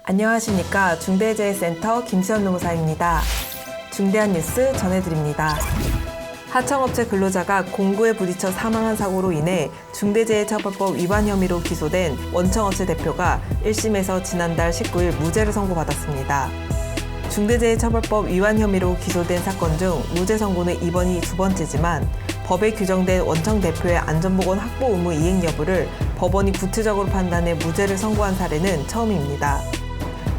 안녕하십니까. 중대재해센터 김수현 노무사입니다. 중대한 뉴스 전해드립니다. 하청업체 근로자가 공구에 부딪혀 사망한 사고로 인해 중대재해처벌법 위반 혐의로 기소된 원청업체 대표가 1심에서 지난달 19일 무죄를 선고받았습니다. 중대재해처벌법 위반 혐의로 기소된 사건 중 무죄 선고는 이번이 두 번째지만 법에 규정된 원청 대표의 안전보건 확보 의무 이행 여부를 법원이 구체적으로 판단해 무죄를 선고한 사례는 처음입니다.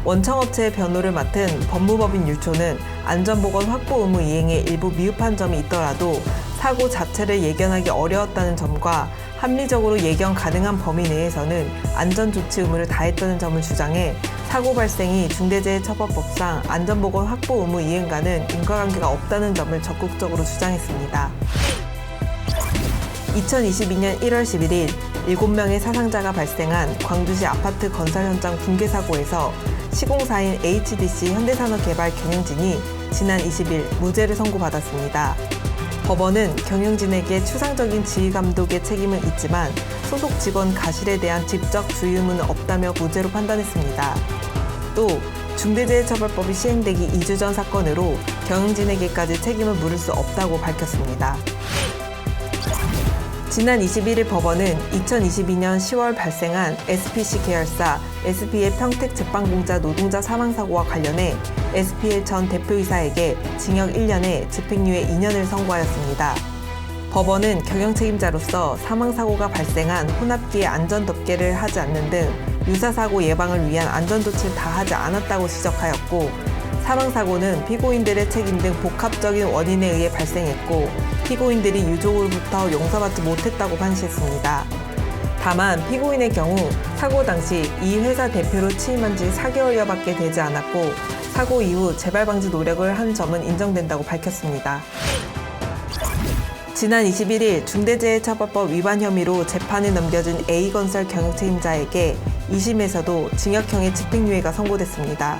원청업체의 변호를 맡은 법무법인 율초는 안전보건 확보 의무 이행에 일부 미흡한 점이 있더라도 사고 자체를 예견하기 어려웠다는 점과 합리적으로 예견 가능한 범위 내에서는 안전조치 의무를 다했다는 점을 주장해 사고 발생이 중대재해처벌법상 안전보건 확보 의무 이행과는 인과관계가 없다는 점을 적극적으로 주장했습니다. 2022년 1월 11일 7명의 사상자가 발생한 광주시 아파트 건설 현장 붕괴 사고에서 시공사인 HDC 현대산업개발 경영진이 지난 20일 무죄를 선고받았습니다. 법원은 경영진에게 추상적인 지휘감독의 책임은 있지만 소속 직원 가실에 대한 직접 주의 의무는 없다며 무죄로 판단했습니다. 또 중대재해처벌법이 시행되기 2주 전 사건으로 경영진에게까지 책임을 물을 수 없다고 밝혔습니다. 지난 21일 법원은 2022년 10월 발생한 SPC 계열사 SPL 평택 제빵공자 노동자 사망사고와 관련해 SPL 전 대표이사에게 징역 1년에 집행유예 2년을 선고하였습니다. 법원은 경영책임자로서 사망사고가 발생한 혼합기에 안전덮개를 하지 않는 등 유사사고 예방을 위한 안전조치를 다하지 않았다고 지적하였고, 사망사고는 피고인들의 책임 등 복합적인 원인에 의해 발생했고 피고인들이 유족으로부터 용서받지 못했다고 판시했습니다. 다만 피고인의 경우 사고 당시 이 회사 대표로 취임한 지 4개월여밖에 되지 않았고 사고 이후 재발 방지 노력을 한 점은 인정된다고 밝혔습니다. 지난 21일 중대재해처벌법 위반 혐의로 재판에 넘겨진 A건설 경영책임자에게 2심에서도 징역형의 집행유예가 선고됐습니다.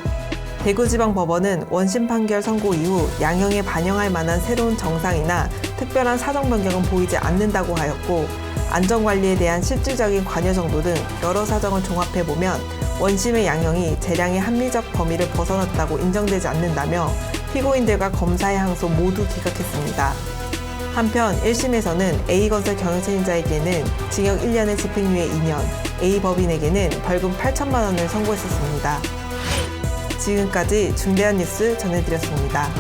대구지방법원은 원심 판결 선고 이후 양형에 반영할 만한 새로운 정상이나 특별한 사정 변경은 보이지 않는다고 하였고, 안전관리에 대한 실질적인 관여 정도 등 여러 사정을 종합해보면 원심의 양형이 재량의 합리적 범위를 벗어났다고 인정되지 않는다며 피고인들과 검사의 항소 모두 기각했습니다. 한편 1심에서는 A건설 경영책임자에게는 징역 1년의 집행유예 2년, A법인에게는 벌금 8천만 원을 선고했었습니다. 지금까지 중대한 뉴스 전해드렸습니다.